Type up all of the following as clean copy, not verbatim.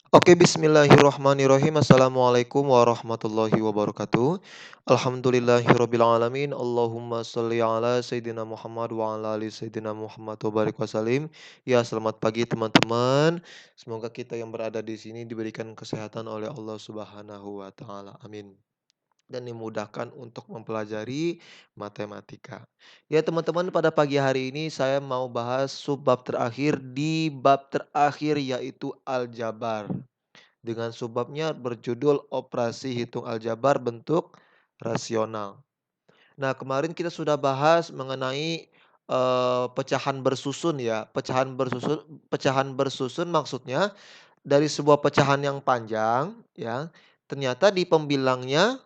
Oke, bismillahirrahmanirrahim. Assalamualaikum warahmatullahi wabarakatuh. Alhamdulillahirabbil alamin. Allahumma sholli ala sayyidina Muhammad wa ala ali sayyidina Muhammad wa barik wasallim. Ya, selamat pagi teman-teman. Semoga kita yang berada di sini diberikan kesehatan oleh Allah Subhanahu wa taala. Amin. Dan dimudahkan untuk mempelajari matematika. Ya teman-teman, pada pagi hari ini saya mau bahas subbab terakhir di bab terakhir yaitu aljabar. Dengan subbabnya berjudul Operasi Hitung Aljabar Bentuk Rasional. Nah, kemarin kita sudah bahas mengenai, pecahan bersusun ya. Pecahan bersusun maksudnya dari sebuah pecahan yang panjang ya, ternyata di pembilangnya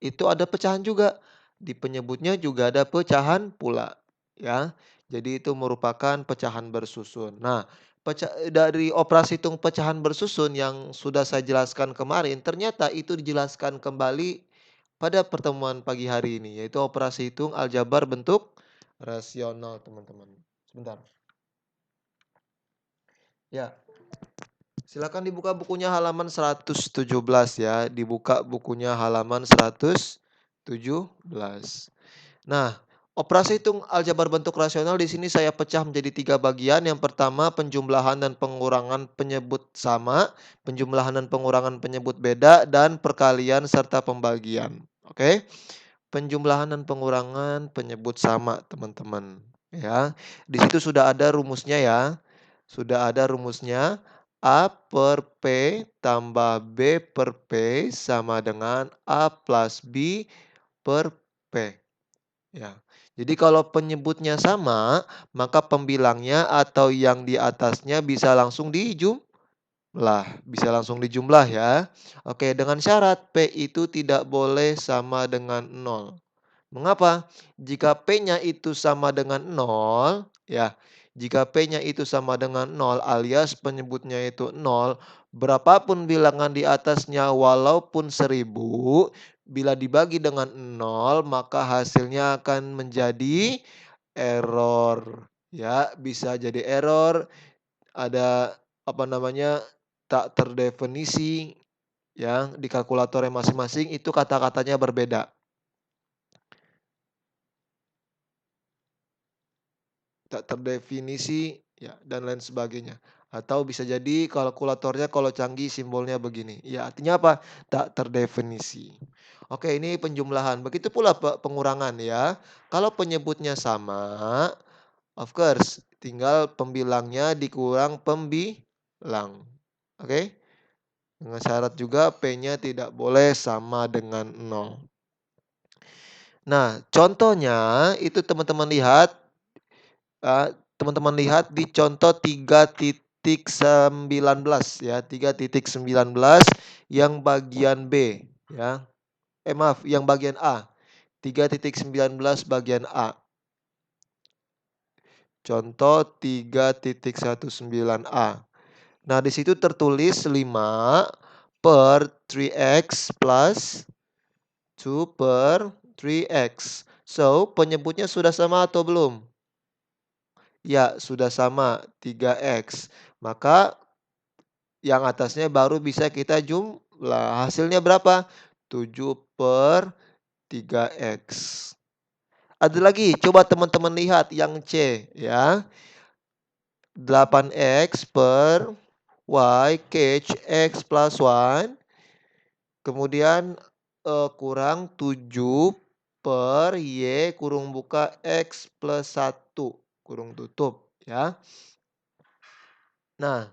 itu ada pecahan juga, di penyebutnya juga ada pecahan pula, ya. Jadi itu merupakan pecahan bersusun. Nah, dari operasi hitung pecahan bersusun yang sudah saya jelaskan kemarin, ternyata itu dijelaskan kembali pada pertemuan pagi hari ini, yaitu operasi hitung aljabar bentuk rasional, teman-teman. Sebentar. Ya, silakan dibuka bukunya halaman 117 ya, dibuka bukunya halaman 117. Nah, operasi hitung aljabar bentuk rasional di sini saya pecah menjadi 3 bagian. Yang pertama, penjumlahan dan pengurangan penyebut sama, penjumlahan dan pengurangan penyebut beda, dan perkalian serta pembagian. Oke. Penjumlahan dan pengurangan penyebut sama, teman-teman, ya. Di situ sudah ada rumusnya ya. Sudah ada rumusnya. A per P tambah B per P sama dengan A plus B per P. Ya. Jadi kalau penyebutnya sama, maka pembilangnya atau yang di atasnya bisa langsung dijumlah ya. Oke, dengan syarat P itu tidak boleh sama dengan 0. Mengapa? Jika P-nya itu sama dengan 0, ya. Jika P-nya itu sama dengan 0 alias penyebutnya itu 0, berapapun bilangan di atasnya walaupun 1000, bila dibagi dengan 0 maka hasilnya akan menjadi error. Ya, bisa jadi error, ada apa namanya, tak terdefinisi ya di kalkulatornya masing-masing itu kata-katanya berbeda. Tak terdefinisi, ya, dan lain sebagainya. Atau bisa jadi kalkulatornya kalau canggih simbolnya begini. Ya, artinya apa? Tak terdefinisi. Oke, ini penjumlahan. Begitu pula pengurangan ya. Kalau penyebutnya sama, of course, tinggal pembilangnya dikurang pembilang. Oke? Dengan syarat juga P-nya tidak boleh sama dengan 0. Nah, contohnya itu teman-teman lihat. Teman-teman lihat di contoh 3.19 ya, 3.19 yang bagian B ya. Maaf, yang bagian A. 3.19 bagian A. Contoh 3.19a. Nah, di situ tertulis 5 per 3x plus 2 per 3x. So, penyebutnya sudah sama atau belum? Ya, sudah sama 3x. Maka yang atasnya baru bisa kita jumlah. Hasilnya berapa? 7 per 3x. Ada lagi, coba teman-teman lihat yang C ya. 8x per y catch x plus 1. Kemudian kurang 7 per y kurung buka x plus 1 kurung tutup ya. Nah,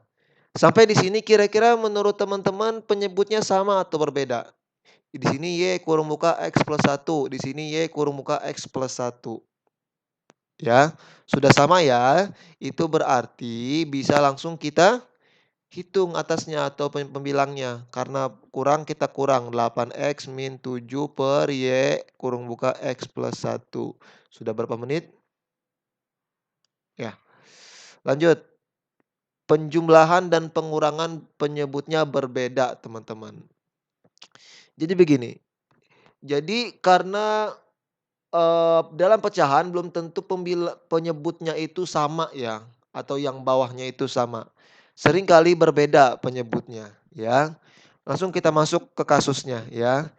sampai di sini kira-kira menurut teman-teman penyebutnya sama atau berbeda? Di sini Y kurung muka X plus 1. Di sini Y kurung muka X plus 1. Ya, sudah sama ya. Itu berarti bisa langsung kita hitung atasnya atau pembilangnya. Karena kurang kita kurang 8X min 7 per Y kurung buka X plus 1. Sudah berapa menit? Ya, lanjut. Penjumlahan dan pengurangan penyebutnya berbeda, teman-teman. Jadi begini, jadi karena, dalam pecahan belum tentu penyebutnya itu sama ya, atau yang bawahnya itu sama. Seringkali berbeda penyebutnya. ya. Langsung kita masuk ke kasusnya ya.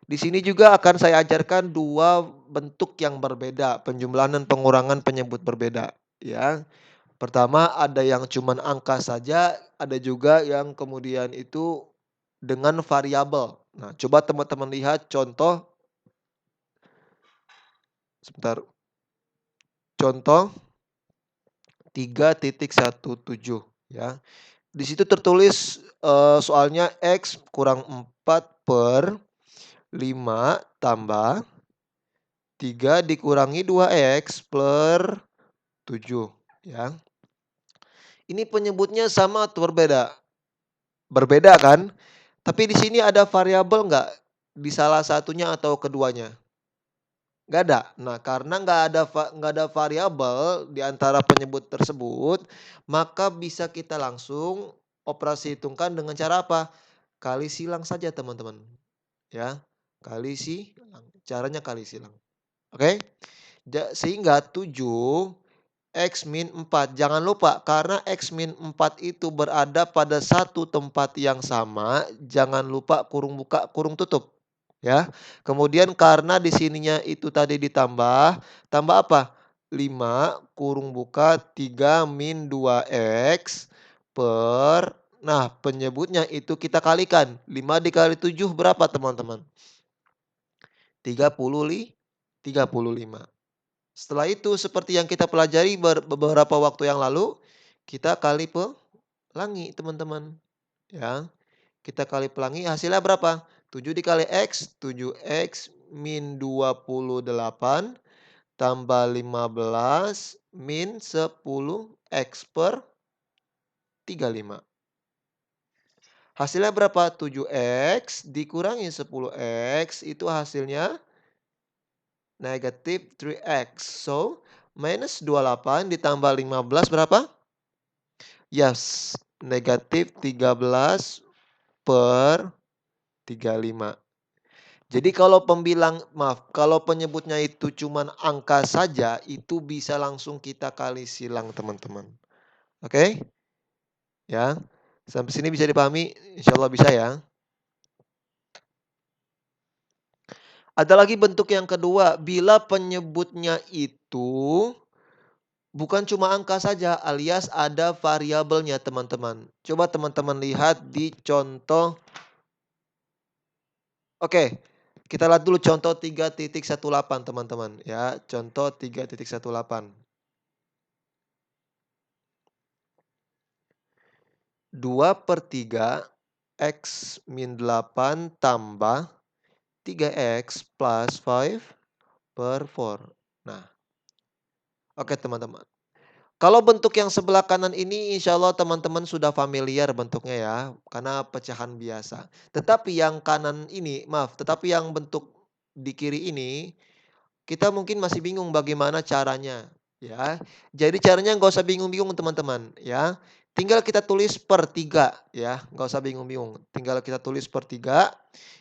Di sini juga akan saya ajarkan dua bentuk yang berbeda, penjumlahan dan pengurangan penyebut berbeda ya. Pertama ada yang cuman angka saja, ada juga yang kemudian itu dengan variabel. Nah, coba teman-teman lihat contoh sebentar. Contoh 3.17 ya. Di situ tertulis soalnya X kurang 4 per 5 tambah 3 dikurangi 2X per 7 ya. Ini penyebutnya sama atau berbeda? Berbeda kan? Tapi di sini ada variabel nggak? Di salah satunya atau keduanya? Nggak ada. Nah, karena nggak ada variabel di antara penyebut tersebut, maka bisa kita langsung operasi hitungkan dengan cara apa? Kali silang saja teman-teman. Ya, kali silang. Caranya kali silang. Oke? Sehingga 7 X min 4. Jangan lupa karena X min 4 itu berada pada satu tempat yang sama, jangan lupa kurung buka, kurung tutup. Ya. Kemudian karena di sininya itu tadi ditambah, tambah apa? 5 kurung buka 3 min 2X per, nah penyebutnya itu kita kalikan. 5 dikali 7 berapa teman-teman? 35. Setelah itu seperti yang kita pelajari beberapa waktu yang lalu, kita kali pelangi teman-teman. Ya, kita kali pelangi hasilnya berapa? 7 dikali X, 7X min 28 tambah 15 min 10 X per 35. Hasilnya berapa? 7X dikurangi 10X itu hasilnya negatif 3X. So, minus 28 ditambah 15 berapa? Yes, negatif 13 per 35. Jadi kalau penyebutnya itu cuman angka saja, itu bisa langsung kita kali silang teman-teman. Oke? Ya. Sampai sini bisa dipahami? Insya Allah bisa ya. Ada lagi bentuk yang kedua, bila penyebutnya itu bukan cuma angka saja alias ada variabelnya teman-teman. Coba teman-teman lihat di contoh. Oke, kita lihat dulu contoh 3.18 teman-teman ya. Contoh 3.18. 2/3 X min 8 tambah 3X plus 5 per 4. Nah, oke teman-teman. Kalau bentuk yang sebelah kanan ini insya Allah teman-teman sudah familiar bentuknya ya. Karena pecahan biasa. Tetapi yang kanan ini, tetapi yang bentuk di kiri ini kita mungkin masih bingung bagaimana caranya ya. Jadi caranya nggak usah bingung-bingung teman-teman ya. Tinggal kita tulis per 3 ya, nggak usah bingung-bingung. Tinggal kita tulis per 3.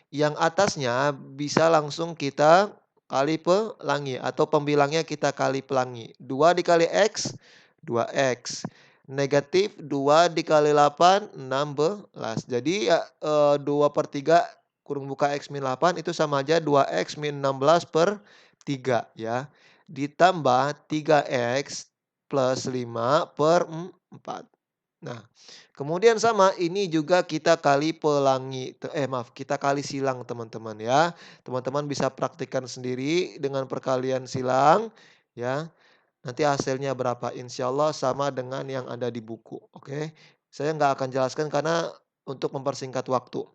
Yang atasnya bisa langsung kita kali pelangi atau pembilangnya kita kali pelangi. 2 dikali X, 2X. Negatif 2 dikali 8, 16. Jadi 2/3 kurung buka X min 8 itu sama aja 2X min 16 per 3 ya. Ditambah 3X plus 5 per 4. Nah, kemudian sama ini juga kita kali pelangi. Kita kali silang teman-teman ya. Teman-teman bisa praktikkan sendiri dengan perkalian silang ya. Nanti hasilnya berapa? Insya Allah sama dengan yang ada di buku. Oke. Saya nggak akan jelaskan karena untuk mempersingkat waktu.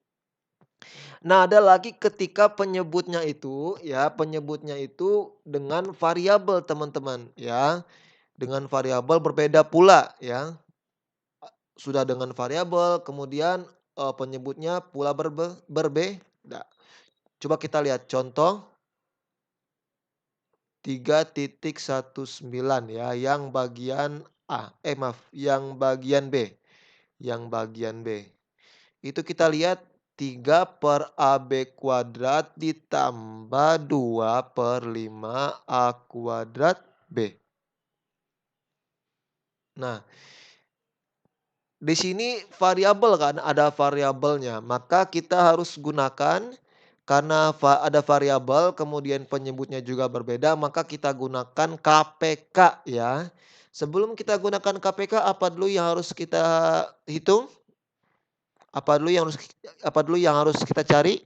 Nah, ada lagi ketika penyebutnya itu dengan variabel teman-teman ya. Dengan variabel berbeda pula ya. Sudah dengan variabel kemudian penyebutnya pula berbeda. Coba kita lihat contoh 3.19 ya yang bagian yang bagian B. Yang bagian B. Itu kita lihat 3 per AB kuadrat ditambah 2 per 5 A kuadrat B. Nah, Di sini variabel kan, ada variabelnya, maka kita harus gunakan karena ada variabel, kemudian penyebutnya juga berbeda, maka kita gunakan KPK ya. Sebelum kita gunakan KPK, apa dulu yang harus kita hitung? Apa dulu yang harus kita cari?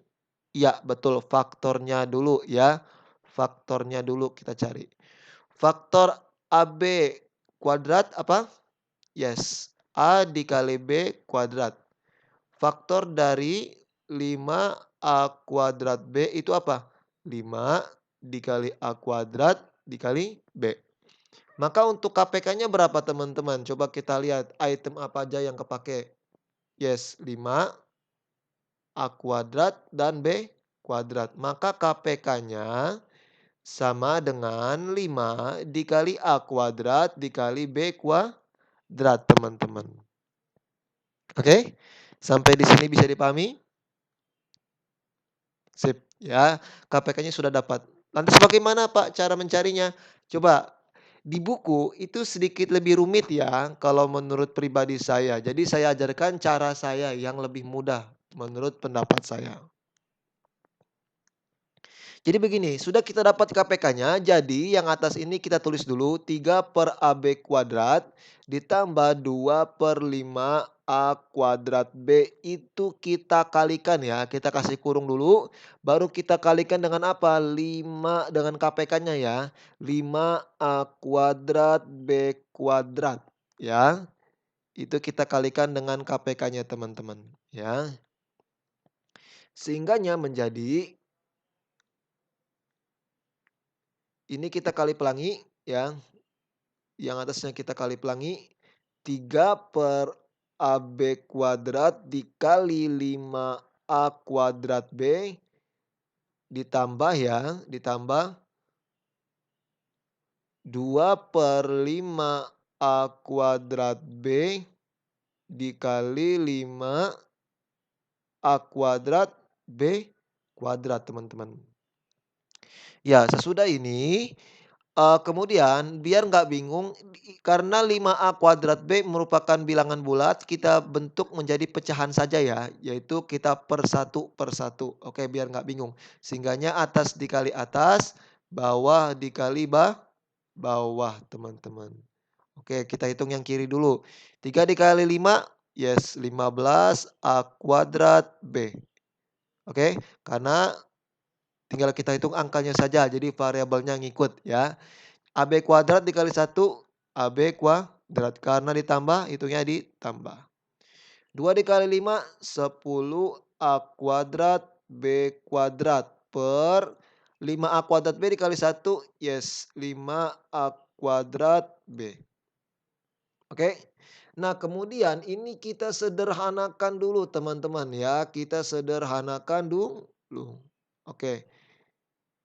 Ya, betul, faktornya dulu ya. Faktornya dulu kita cari. Faktor AB kuadrat apa? Yes, A dikali B kuadrat. Faktor dari 5A kuadrat B itu apa? 5 dikali A kuadrat dikali B. Maka untuk KPK-nya berapa teman-teman? Coba kita lihat item apa aja yang kepake. Yes, 5 A kuadrat dan B kuadrat. Maka KPK-nya sama dengan 5 dikali A kuadrat dikali B kuadrat teman-teman. Oke, sampai di sini bisa dipahami? Sip, ya. KPK-nya sudah dapat. Lantas bagaimana Pak cara mencarinya? Coba di buku itu sedikit lebih rumit ya kalau menurut pribadi saya. Jadi saya ajarkan cara saya yang lebih mudah menurut pendapat saya. Jadi begini, sudah kita dapat KPK-nya, jadi yang atas ini kita tulis dulu 3 per AB kuadrat ditambah 2 per 5 A kuadrat B itu kita kalikan ya, kita kasih kurung dulu, baru kita kalikan dengan apa? 5 dengan KPK-nya ya, 5 A kuadrat B kuadrat ya, itu kita kalikan dengan KPK-nya teman-teman ya. Sehingganya menjadi ini kita kali pelangi ya. Yang atasnya kita kali pelangi 3 per AB kuadrat dikali 5A kuadrat B ditambah ya, ditambah 2 per 5A kuadrat B dikali 5A kuadrat B kuadrat teman-teman. Ya, sesudah ini kemudian biar nggak bingung, karena 5A kuadrat B merupakan bilangan bulat, kita bentuk menjadi pecahan saja ya, yaitu kita per satu. Oke, biar nggak bingung. Sehingganya atas dikali atas, bawah dikali bawah teman-teman. Oke, kita hitung yang kiri dulu. 3 dikali 5, yes 15 A kuadrat B. Oke, karena tinggal kita hitung angkanya saja, jadi variabelnya ngikut ya. AB kuadrat dikali 1, AB kuadrat. Karena ditambah, hitungnya ditambah. 2 dikali 5, 10 A kuadrat B kuadrat per 5A kuadrat B dikali 1, yes 5A kuadrat B. Oke. Nah kemudian ini kita sederhanakan dulu teman-teman ya. Kita sederhanakan dulu. Oke.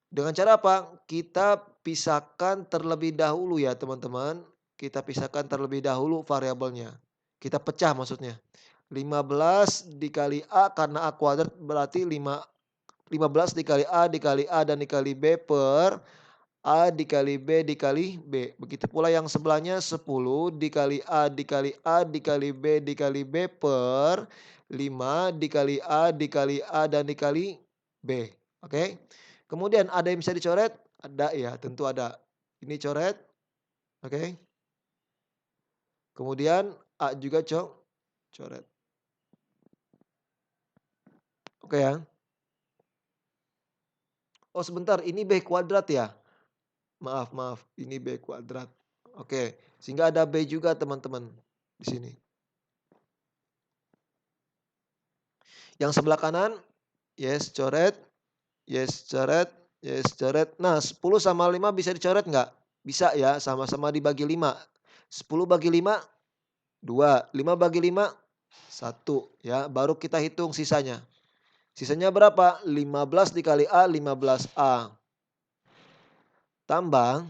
Dengan cara apa? Kita pisahkan terlebih dahulu ya teman-teman. Kita pisahkan terlebih dahulu variabelnya. Kita pecah maksudnya. 15 dikali A karena A kuadrat berarti 15 dikali A dan dikali B per A dikali B dikali B. Begitu pula yang sebelahnya 10 dikali A dikali B per 5 dikali A dan dikali B. Oke. Kemudian ada yang bisa dicoret? Ada ya, tentu ada. Ini coret. Oke. Kemudian A juga coret. Oke ya. Oh sebentar, ini B kuadrat ya? Maaf, ini B kuadrat. Oke, sehingga ada B juga teman-teman di sini. Yang sebelah kanan, yes coret, yes coret, yes coret. Nah 10 sama 5 bisa dicoret nggak? Bisa ya, sama-sama dibagi 5. 10 bagi 5, 2. 5 bagi 5, 1. Ya, baru kita hitung sisanya. Sisanya berapa? 15 dikali A, 15A. Tambah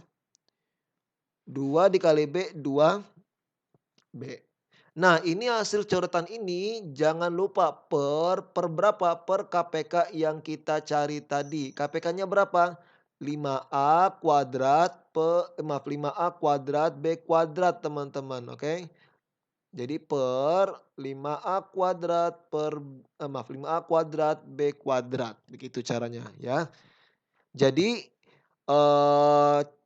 2 dikali B, 2B. Nah ini hasil coretan ini jangan lupa per berapa? Per KPK yang kita cari tadi. KPK-nya berapa? 5A kuadrat 5A kuadrat B kuadrat teman-teman. Oke. Jadi per 5A kuadrat maaf 5A kuadrat B kuadrat, begitu caranya ya. Jadi,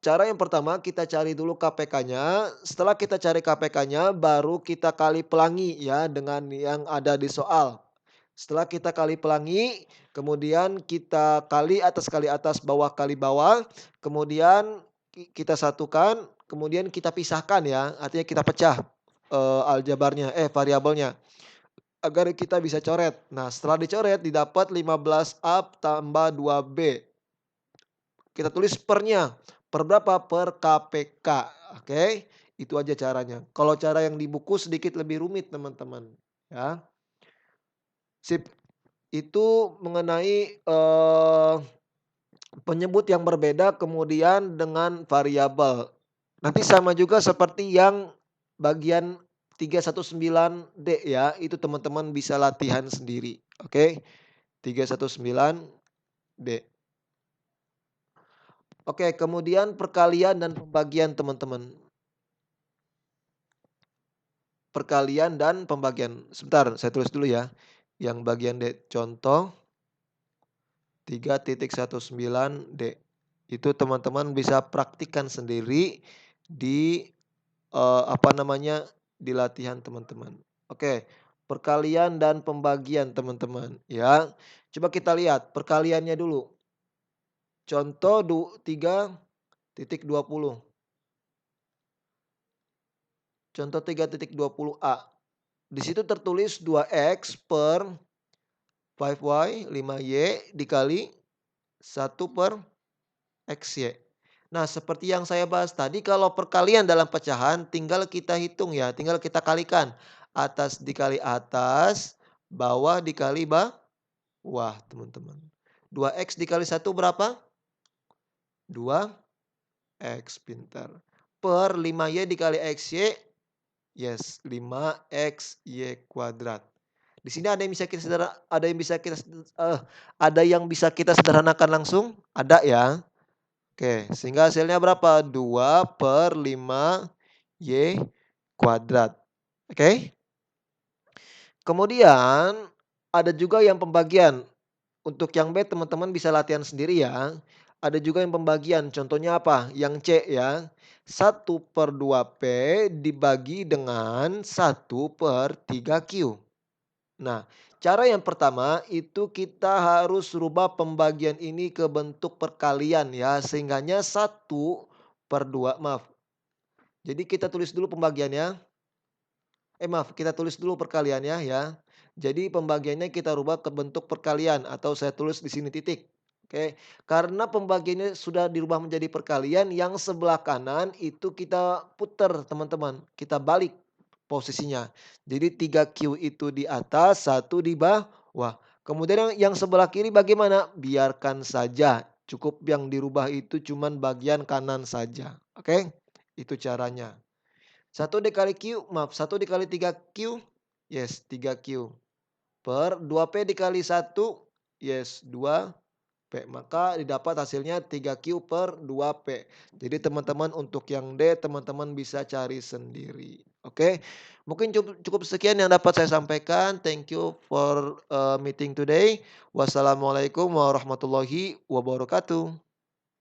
cara yang pertama kita cari dulu KPK-nya, setelah kita cari KPK-nya baru kita kali pelangi ya dengan yang ada di soal. Setelah kita kali pelangi, kemudian kita kali atas, bawah kali bawah, kemudian kita satukan, kemudian kita pisahkan ya, artinya kita pecah, variabelnya, agar kita bisa coret. Nah, setelah dicoret didapat 15A tambah 2B. Kita tulis pernya, per berapa? Per KPK, oke? Itu aja caranya. Kalau cara yang di buku sedikit lebih rumit teman-teman, ya. Sip, itu mengenai, penyebut yang berbeda kemudian dengan variabel. Nanti sama juga seperti yang bagian 319D ya, itu teman-teman bisa latihan sendiri, oke? 319D. Oke, kemudian perkalian dan pembagian teman-teman. Perkalian dan pembagian. Sebentar, saya tulis dulu ya. Yang bagian D. Contoh 3.19D. Itu teman-teman bisa praktikkan sendiri di di latihan teman-teman. Oke, perkalian dan pembagian teman-teman ya. Coba kita lihat perkaliannya dulu. Contoh 3.20. Contoh 3.20A. Di situ tertulis 2x per 5y, 5y dikali 1 per xy. Nah, seperti yang saya bahas tadi, kalau perkalian dalam pecahan tinggal kita hitung ya, tinggal kita kalikan. Atas dikali atas, bawah dikali bawah, teman-teman. 2x dikali 1 berapa? 2x, pintar. Per 5y dikali xy, yes, 5xy kuadrat. Di sini ada yang bisa kita sederhanakan langsung? Ada ya. Oke, sehingga hasilnya berapa? 2 per 5y kuadrat. Oke. Kemudian ada juga yang pembagian. Untuk yang B teman-teman bisa latihan sendiri ya. Ada juga yang pembagian. Contohnya apa? Yang C ya. 1/2P dibagi dengan 1/3Q. Nah, cara yang pertama itu kita harus rubah pembagian ini ke bentuk perkalian ya. Sehingganya 1/2, maaf. Jadi kita tulis dulu pembagiannya. Maaf, kita tulis dulu perkaliannya ya. Jadi pembagiannya kita rubah ke bentuk perkalian atau saya tulis di sini titik. Oke, karena pembagiannya sudah dirubah menjadi perkalian, yang sebelah kanan itu kita putar teman-teman, kita balik posisinya. Jadi 3Q itu di atas, 1 di bawah. Kemudian yang sebelah kiri bagaimana? Biarkan saja, cukup yang dirubah itu cuman bagian kanan saja. Oke, itu caranya. 1 dikali 3Q, yes 3Q. Per 2P dikali 1, yes 2P. Maka didapat hasilnya 3Q per 2P. Jadi teman-teman untuk yang D teman-teman bisa cari sendiri. Oke, mungkin cukup sekian yang dapat saya sampaikan. Thank you for meeting today. Wassalamualaikum warahmatullahi wabarakatuh.